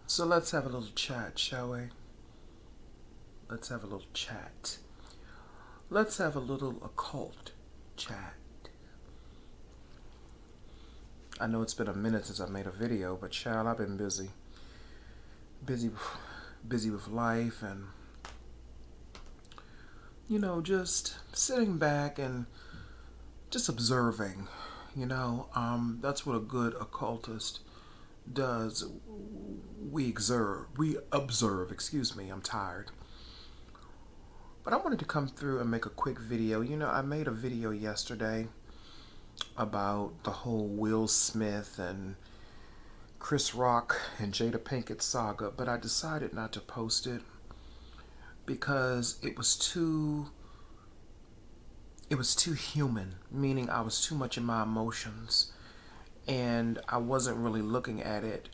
So let's have a little chat, shall we? Let's have a little chat. Let's have a little occult chat. I know it's been a minute since I made a video, but child, I've been busy. Busy with life and, just sitting back and just observing. That's what a good occultist does. We observe, excuse me, I'm tired. But I wanted to come through and make a quick video. I made a video yesterday about the whole Will Smith and Chris Rock and Jada Pinkett saga, but I decided not to post it because it was too human, meaning I was too much in my emotions and I wasn't really looking at it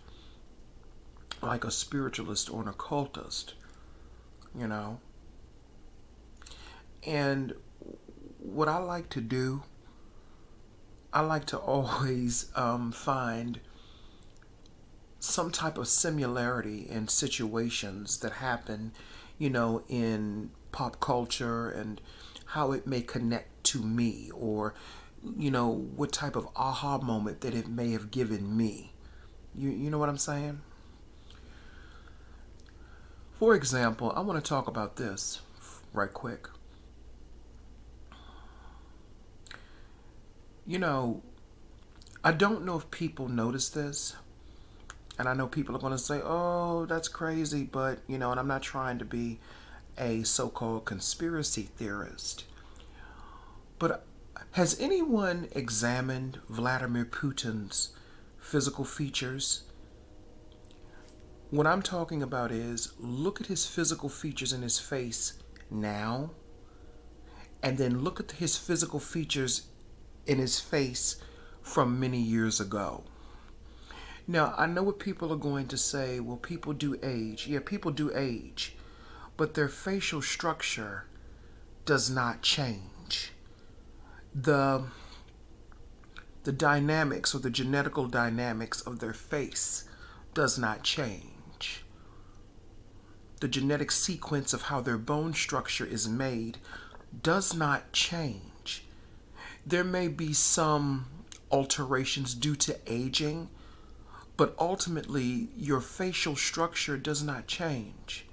like a spiritualist or an occultist, And what I like to do, I like to always find some type of similarity in situations that happen, in pop culture and how it may connect to me, or, what type of aha moment that it may have given me. You know what I'm saying? For example, I want to talk about this right quick. I don't know if people notice this, and I know people are going to say, oh, that's crazy, but, and I'm not trying to be a so-called conspiracy theorist, but has anyone examined Vladimir Putin's physical features? What I'm talking about is, look at his physical features in his face now, and then look at his physical features in his face from many years ago. Now, I know what people are going to say, well, people do age. Yeah, people do age, but their facial structure does not change. The dynamics or the genetical dynamics of their face does not change. The genetic sequence of how their bone structure is made does not change. There may be some alterations due to aging, but ultimately your facial structure does not change.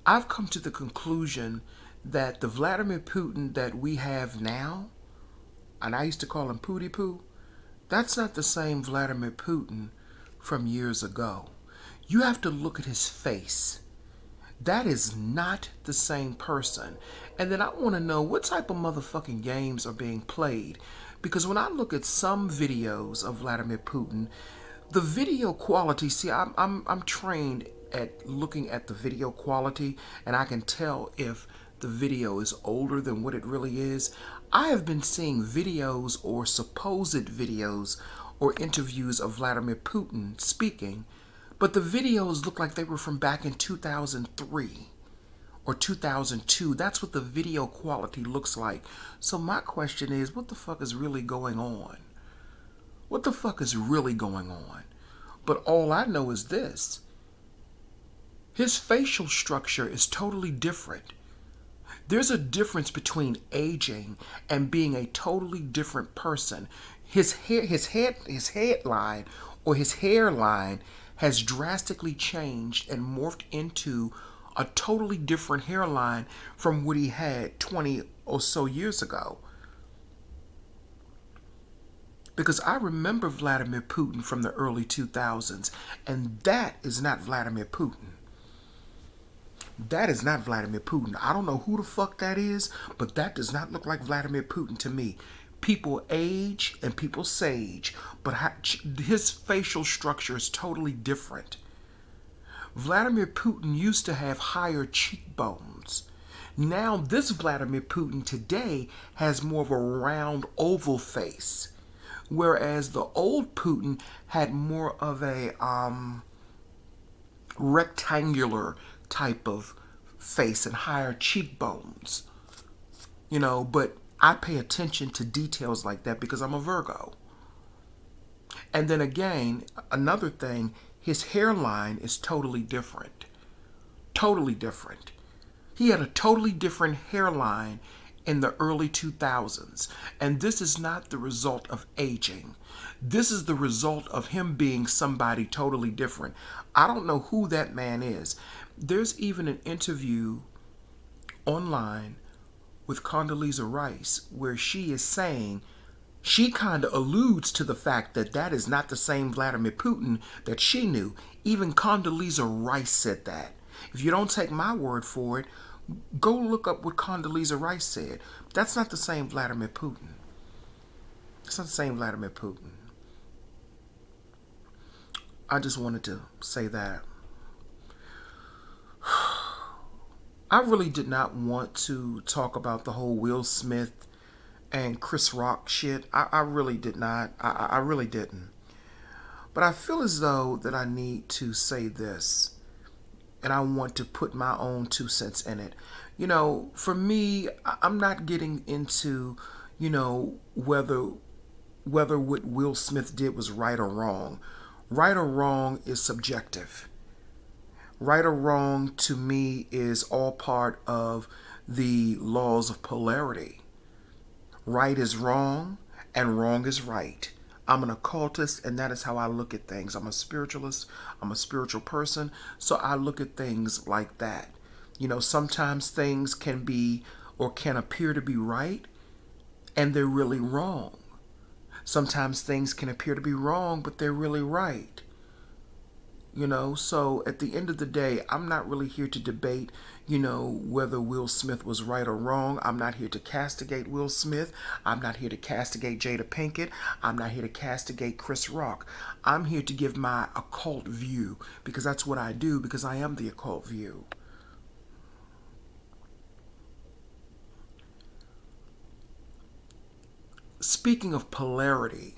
I've come to the conclusion that the Vladimir Putin that we have now, and I used to call him Pootie Poo, that's not the same Vladimir Putin from years ago. You have to look at his face. That is not the same person. And then I want to know what type of motherfucking games are being played. Because when I look at some videos of Vladimir Putin, the video quality, see, I'm trained at looking at the video quality, and I can tell if the video is older than what it really is. I have been seeing videos or supposed videos or interviews of Vladimir Putin speaking, but the videos look like they were from back in 2003 or 2002. That's what the video quality looks like. So my question is, what the fuck is really going on? What the fuck is really going on? But all I know is this. His facial structure is totally different. There's a difference between aging and being a totally different person. His headline or his hairline has drastically changed and morphed into a totally different hairline from what he had 20 or so years ago. Because I remember Vladimir Putin from the early 2000s, and that is not Vladimir Putin. That is not Vladimir Putin. I don't know who the fuck that is, but that does not look like Vladimir Putin to me. People age and people sage, but his facial structure is totally different. Vladimir Putin used to have higher cheekbones. Now this Vladimir Putin today has more of a round oval face, whereas the old Putin had more of a rectangular type of face and higher cheekbones. But I pay attention to details like that because I'm a Virgo. And then again, another thing, his hairline is totally different. Totally different. He had a totally different hairline in the early 2000s. And this is not the result of aging. This is the result of him being somebody totally different. I don't know who that man is. There's even an interview online with Condoleezza Rice where she is saying, she kind of alludes to the fact that that is not the same Vladimir Putin that she knew. Even Condoleezza Rice said that. If you don't take my word for it, go look up what Condoleezza Rice said. That's not the same Vladimir Putin. It's not the same Vladimir Putin. I just wanted to say that. I really did not want to talk about the whole Will Smith and Chris Rock shit. I really did not. I really didn't. But I feel as though that I need to say this. And I want to put my own 2 cents in it. You know, for me, I'm not getting into, you know, whether what Will Smith did was right or wrong. Right or wrong is subjective. Right or wrong to me is all part of the laws of polarity. Right is wrong and wrong is right. I'm an occultist, and that is how I look at things. I'm a spiritualist. I'm a spiritual person, so I look at things like that. You know, sometimes things can be or can appear to be right, and they're really wrong. Sometimes things can appear to be wrong, but they're really right. You know, so at the end of the day, I'm not really here to debate, you know, whether Will Smith was right or wrong. I'm not here to castigate Will Smith. I'm not here to castigate Jada Pinkett. I'm not here to castigate Chris Rock. I'm here to give my occult view, because that's what I do, because I am the occult view. Speaking of polarity,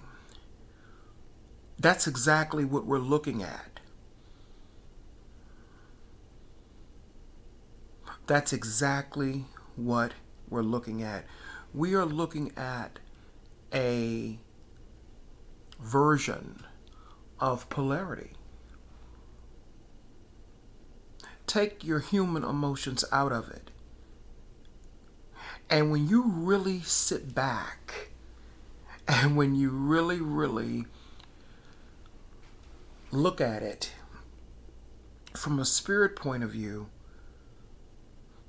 that's exactly what we're looking at. That's exactly what we're looking at. We are looking at a version of polarity. Take your human emotions out of it. And when you really sit back, and when you really, really look at it from a spirit point of view,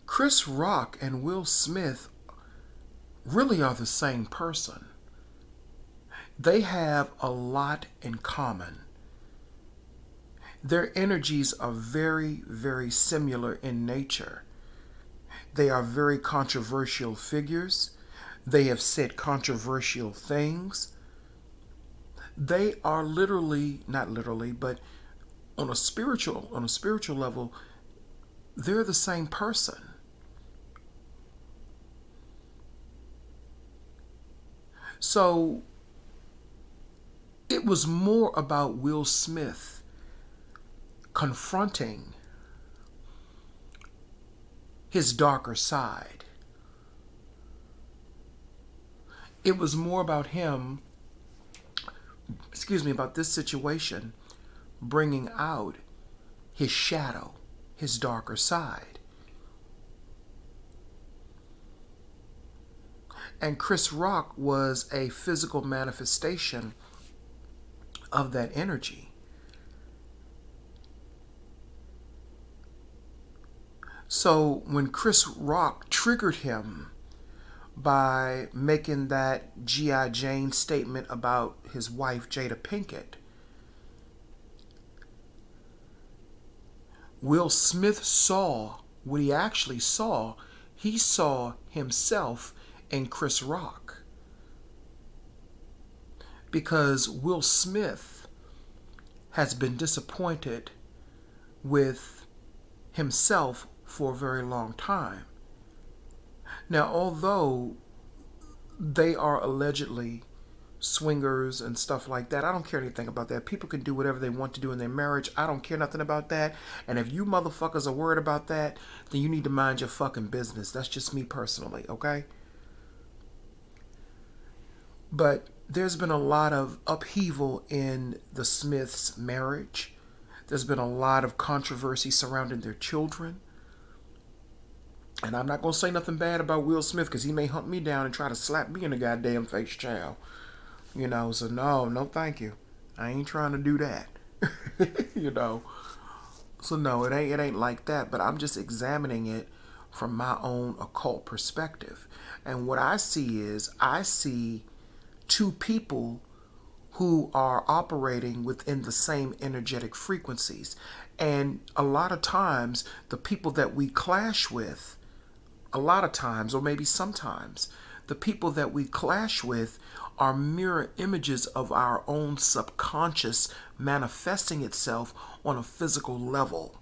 Chris Rock and Will Smith really are the same person. They have a lot in common. Their energies are very, very similar in nature. They are very controversial figures. They have said controversial things. They are literally, not literally, but on a spiritual level, they're the same person. So it was more about Will Smith confronting his darker side. It was more about him, about this situation bringing out his shadow, his darker side. And Chris Rock was a physical manifestation of that energy. So when Chris Rock triggered him by making that G.I. Jane statement about his wife, Jada Pinkett, Will Smith saw what he actually saw. He saw himself in Chris Rock. Because Will Smith has been disappointed with himself for a very long time. Now, although they are allegedly swingers and stuff like that, I don't care anything about that. People can do whatever they want to do in their marriage. I don't care nothing about that. And if you motherfuckers are worried about that, then you need to mind your fucking business. That's just me personally, okay? But there's been a lot of upheaval in the Smiths' marriage. There's been a lot of controversy surrounding their children. And I'm not going to say nothing bad about Will Smith because he may hunt me down and try to slap me in the goddamn face, child. You know, so no thank you. I ain't trying to do that. You know. So no, it ain't like that, but I'm just examining it from my own occult perspective. And what I see two people who are operating within the same energetic frequencies. And a lot of times, the people that we clash with, a lot of times, or maybe sometimes, the people that we clash with are mirror images of our own subconscious manifesting itself on a physical level.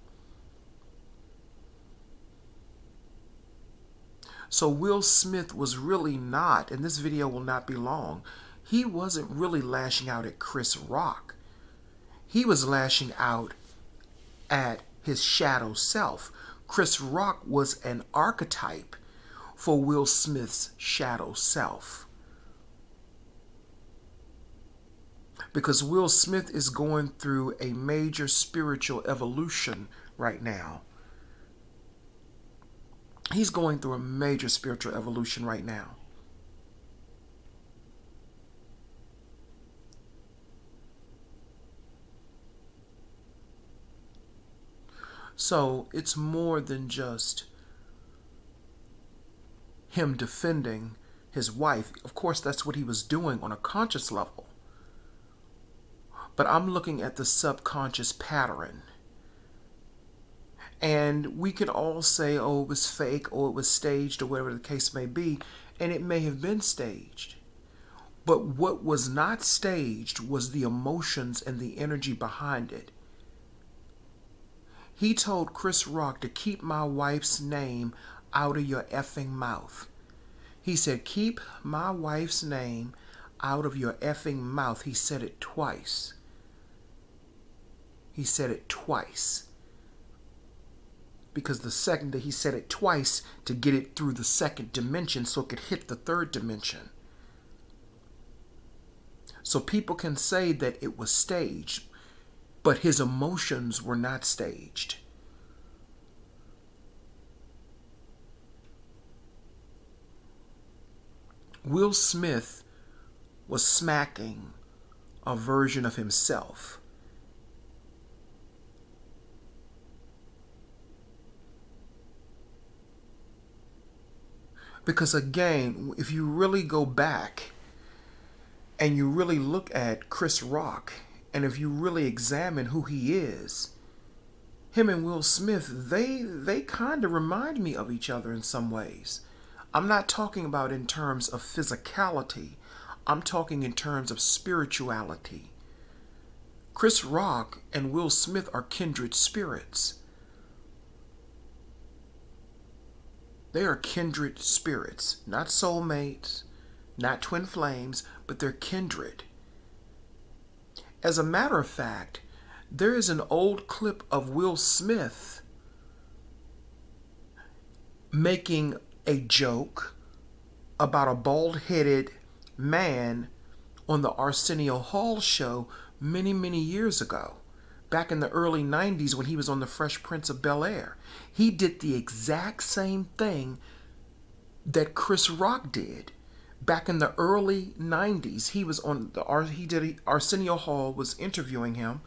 So Will Smith was really not, and this video will not be long, he wasn't really lashing out at Chris Rock. He was lashing out at his shadow self. Chris Rock was an archetype for Will Smith's shadow self. Because Will Smith is going through a major spiritual evolution right now. He's going through a major spiritual evolution right now. So it's more than just him defending his wife. Of course, that's what he was doing on a conscious level. But I'm looking at the subconscious pattern. And we can all say, oh, it was fake, or it was staged, or whatever the case may be. And it may have been staged. But what was not staged was the emotions and the energy behind it. He told Chris Rock to keep my wife's name out of your effing mouth. He said, keep my wife's name out of your effing mouth. He said it twice. He said it twice. Because the second that he said it twice to get it through the second dimension so it could hit the third dimension. So people can say that it was staged, but his emotions were not staged. Will Smith was smacking a version of himself. Because again, if you really go back and you really look at Chris Rock, and if you really examine who he is, him and Will Smith, they kind of remind me of each other in some ways. I'm not talking about in terms of physicality. I'm talking in terms of spirituality. Chris Rock and Will Smith are kindred spirits. They are kindred spirits, not soulmates, not twin flames, but they're kindred. As a matter of fact, there is an old clip of Will Smith making a joke about a bald-headed man on the Arsenio Hall show many, many years ago. Back in the early 90s when he was on the Fresh Prince of Bel-Air. He did the exact same thing that Chris Rock did. Back in the early 90s, he was on the Arsenio Hall was interviewing him,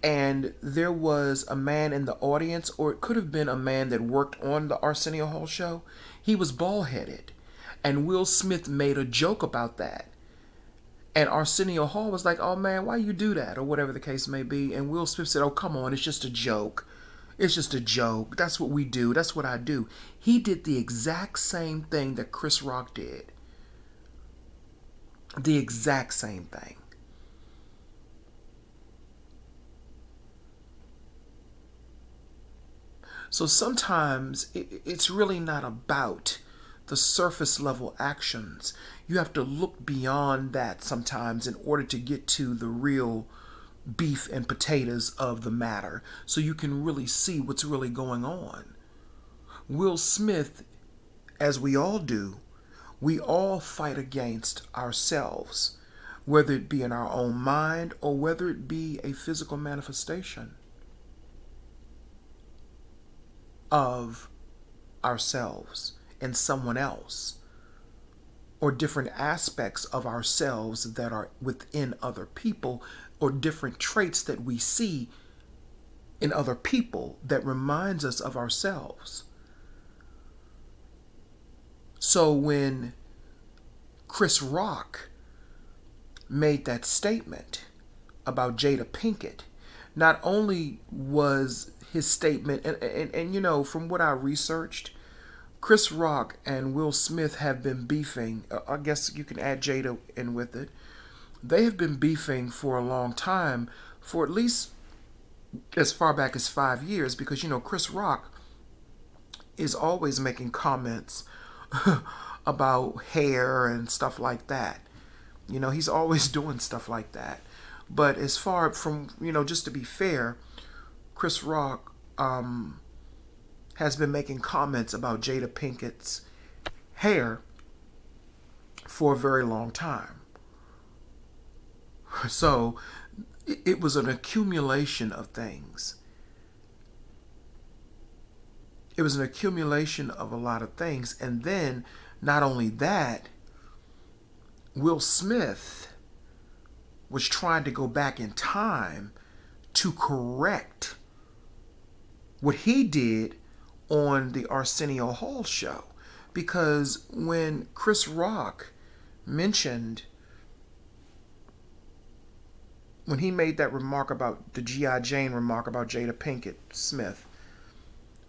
and there was a man in the audience, or it could have been a man that worked on the Arsenio Hall show. He was bald-headed, and Will Smith made a joke about that. And Arsenio Hall was like, oh man, why you do that? Or whatever the case may be. And Will Smith said, oh, come on, it's just a joke. It's just a joke. That's what we do. That's what I do. He did the exact same thing that Chris Rock did. The exact same thing. So sometimes it's really not about the surface level actions. You have to look beyond that sometimes in order to get to the real beef and potatoes of the matter, so you can really see what's really going on. Will Smith, as we all do, We all fight against ourselves, whether it be in our own mind or whether it be a physical manifestation of ourselves and someone else, or different aspects of ourselves that are within other people, or different traits that we see in other people that reminds us of ourselves. So when Chris Rock made that statement about Jada Pinkett, not only was his statement, and you know, from what I researched, Chris Rock and Will Smith have been beefing. I guess you can add Jada in with it. They have been beefing for a long time, for at least as far back as 5 years, because, you know, Chris Rock is always making comments about hair and stuff like that. You know, he's always doing stuff like that. But as far from, you know, just to be fair, Chris Rock has been making comments about Jada Pinkett's hair for a very long time. So it was an accumulation of things. It was an accumulation of a lot of things. And then, not only that, Will Smith was trying to go back in time to correct what he did on the Arsenio Hall show. Because when Chris Rock mentioned, when he made that remark about the G.I. Jane remark about Jada Pinkett Smith,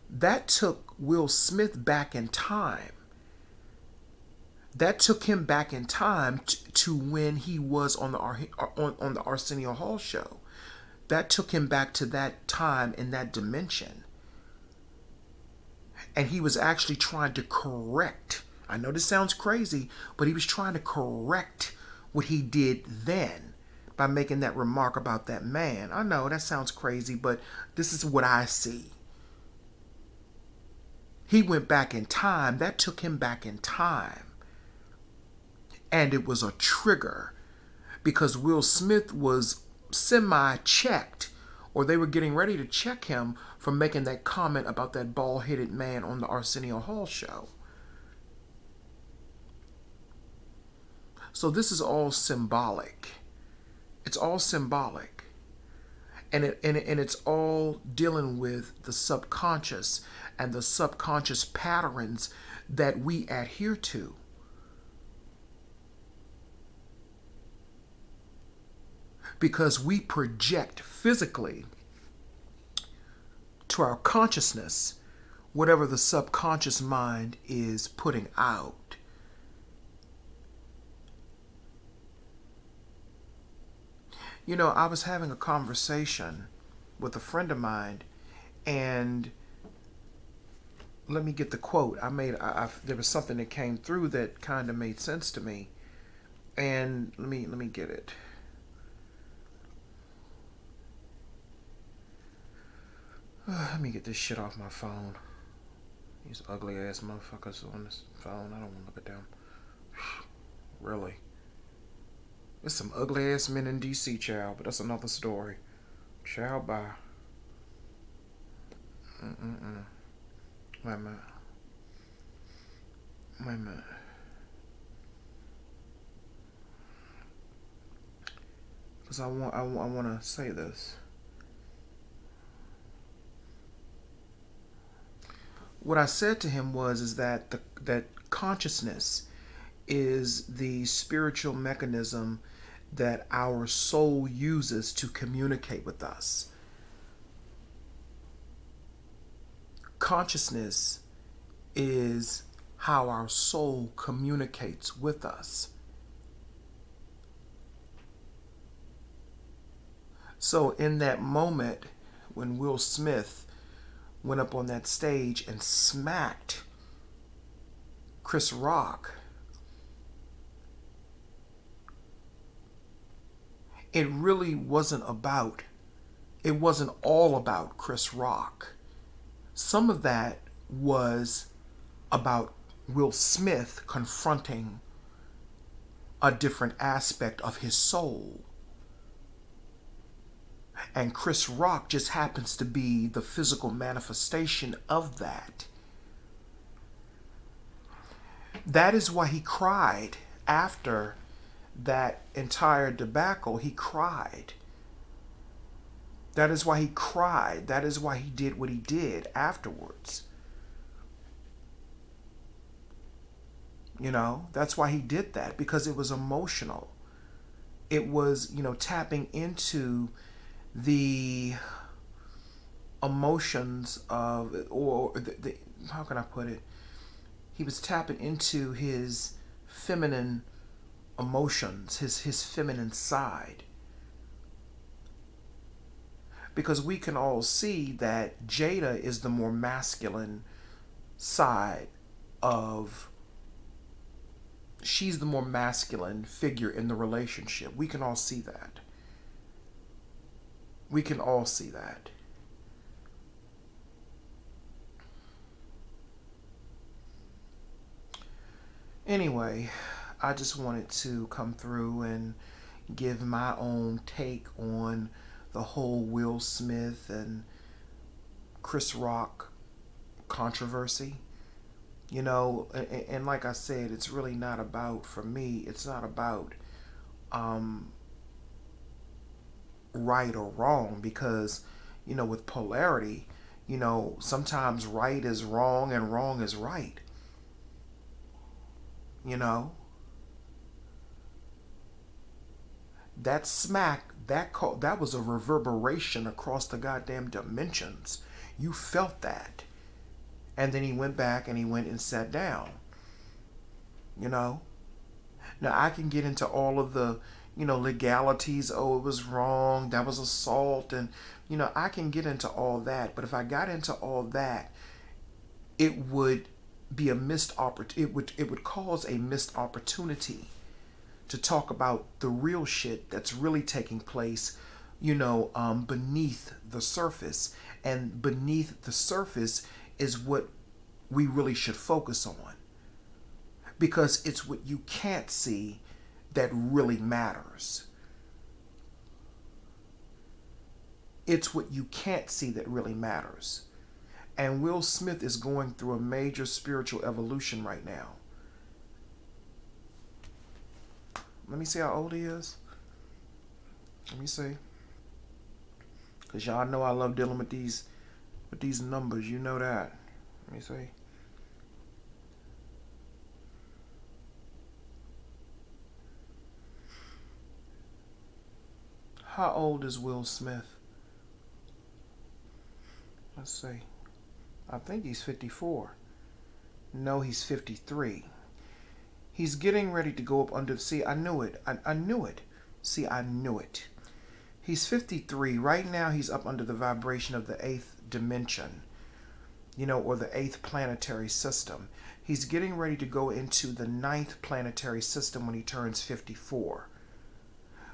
that took Will Smith back in time. That took him back in time to when he was on the Arsenio Hall show. That took him back to that time in that dimension. And he was actually trying to correct. I know this sounds crazy, but he was trying to correct what he did then by making that remark about that man. I know that sounds crazy, but this is what I see. He went back in time. That took him back in time. And it was a trigger because Will Smith was semi-checked, or they were getting ready to check him for making that comment about that bald-headed man on the Arsenio Hall show. So this is all symbolic. It's all symbolic. And it's all dealing with the subconscious and the subconscious patterns that we adhere to. Because we project physically to our consciousness whatever the subconscious mind is putting out. You know, I was having a conversation with a friend of mine, and let me get the quote. There was something that came through that kind of made sense to me, and let me get it. Let me get this shit off my phone. These ugly ass motherfuckers on this phone. I don't want to look at them. Really. There's some ugly ass men in DC, child, but that's another story. Child, bye. Wait a minute. Wait a minute. Because I want to say this. What I said to him is that that consciousness is the spiritual mechanism that our soul uses to communicate with us. Consciousness is how our soul communicates with us. So in that moment when Will Smith went up on that stage and smacked Chris Rock, it really wasn't all about Chris Rock. Some of that was about Will Smith confronting a different aspect of his soul. And Chris Rock just happens to be the physical manifestation of that. That is why he cried after that entire debacle. He cried. That is why he cried. That is why he did what he did afterwards. You know, that's why he did that, because it was emotional. It was, you know, tapping into the emotions of, or how can I put it? He was tapping into his feminine emotions, his feminine side. Because we can all see that Jada is the more masculine side of, she's the more masculine figure in the relationship. We can all see that. We can all see that. Anyway, I just wanted to come through and give my own take on the whole Will Smith and Chris Rock controversy. You know, and like I said, it's really not about, for me, it's not about right or wrong, because, you know, with polarity, you know, sometimes right is wrong and wrong is right. You know, that smack, that was a reverberation across the goddamn dimensions. You felt that. And then he went back and he went and sat down. You know? Now I can get into all of the, you know, legalities. Oh, it was wrong. That was assault. And, you know, I can get into all that. But if I got into all that, it would be a missed opportunity. It would cause a missed opportunity to talk about the real shit that's really taking place, you know, beneath the surface. And beneath the surface is what we really should focus on, because it's what you can't see that really matters. It's what you can't see that really matters. And Will Smith is going through a major spiritual evolution right now. Let me see how old he is. Let me see. Because y'all know I love dealing with these numbers. You know that. Let me see. How old is Will Smith? Let's see. I think he's 54. No, he's 53. He's getting ready to go up under... See, I knew it. I knew it. See, I knew it. He's 53. Right now, he's up under the vibration of the 8th dimension, you know, or the 8th planetary system. He's getting ready to go into the 9th planetary system when he turns 54.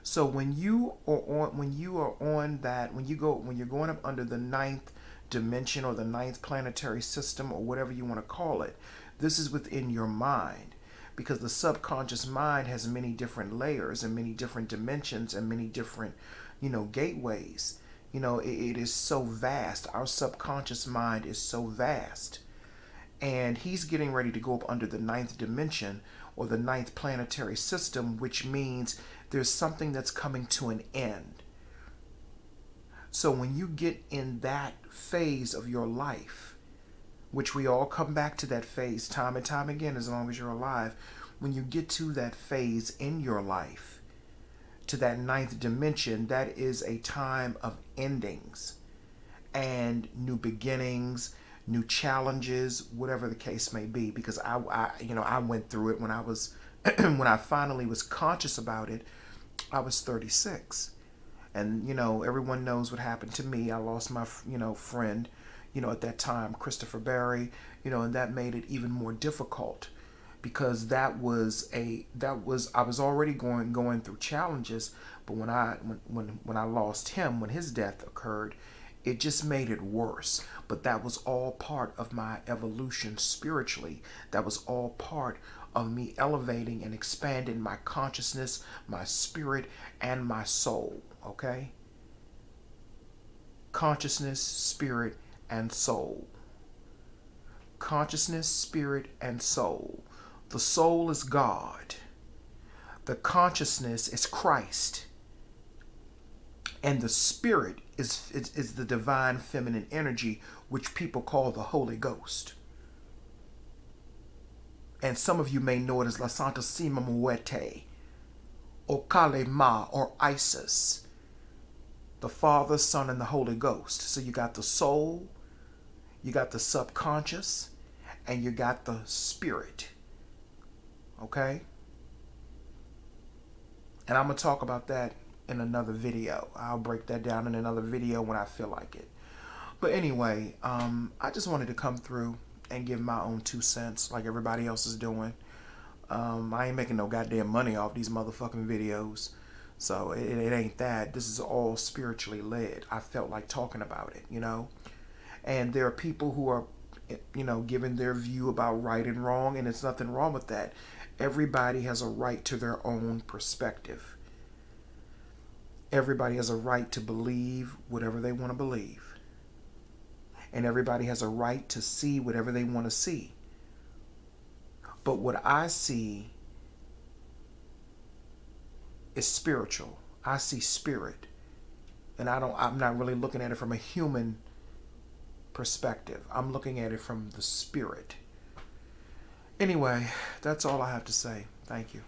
So when you're going up under the 9th dimension or the 9th planetary system or whatever you want to call it, this is within your mind, because the subconscious mind has many different layers and many different dimensions and many different, you know, gateways. You know, it is so vast. Our subconscious mind is so vast. And he's getting ready to go up under the 9th dimension or the 9th planetary system, which means there's something that's coming to an end. So when you get in that phase of your life, which we all come back to that phase time and time again as long as you're alive, when you get to that phase in your life, to that 9th dimension, that is a time of endings and new beginnings, new challenges, whatever the case may be. Because I went through it when I was when I finally was conscious about it. I was 36. And, you know, everyone knows what happened to me. I lost my, you know, friend, you know, at that time, Christopher Barry, you know, and that made it even more difficult, because I was already going through challenges. But when I lost him, when his death occurred, It just made it worse. But that was all part of my evolution spiritually. That was all part of me elevating and expanding my consciousness, my spirit, and my soul. Okay? Consciousness, spirit, and soul. Consciousness, spirit, and soul. The soul is God. The consciousness is Christ. And the spirit is the divine feminine energy, which people call the Holy Ghost. And some of you may know it as La Santissima Muerte, or Kale Ma, or Isis. The Father, Son, and the Holy Ghost. So you got the soul, you got the subconscious, and you got the spirit. Okay? And I'm going to talk about that in another video. I'll break that down in another video when I feel like it. But anyway, I just wanted to come through and give my own 2 cents like everybody else is doing. I ain't making no goddamn money off these motherfucking videos. So it ain't that. This is all spiritually led. I felt like talking about it, you know. And there are people who are, you know, giving their view about right and wrong, and there's nothing wrong with that. Everybody has a right to their own perspective. Everybody has a right to believe whatever they want to believe. And everybody has a right to see whatever they want to see. But what I see is spiritual. I see spirit. And I'm not really looking at it from a human perspective. I'm looking at it from the spirit. Anyway, that's all I have to say. Thank you.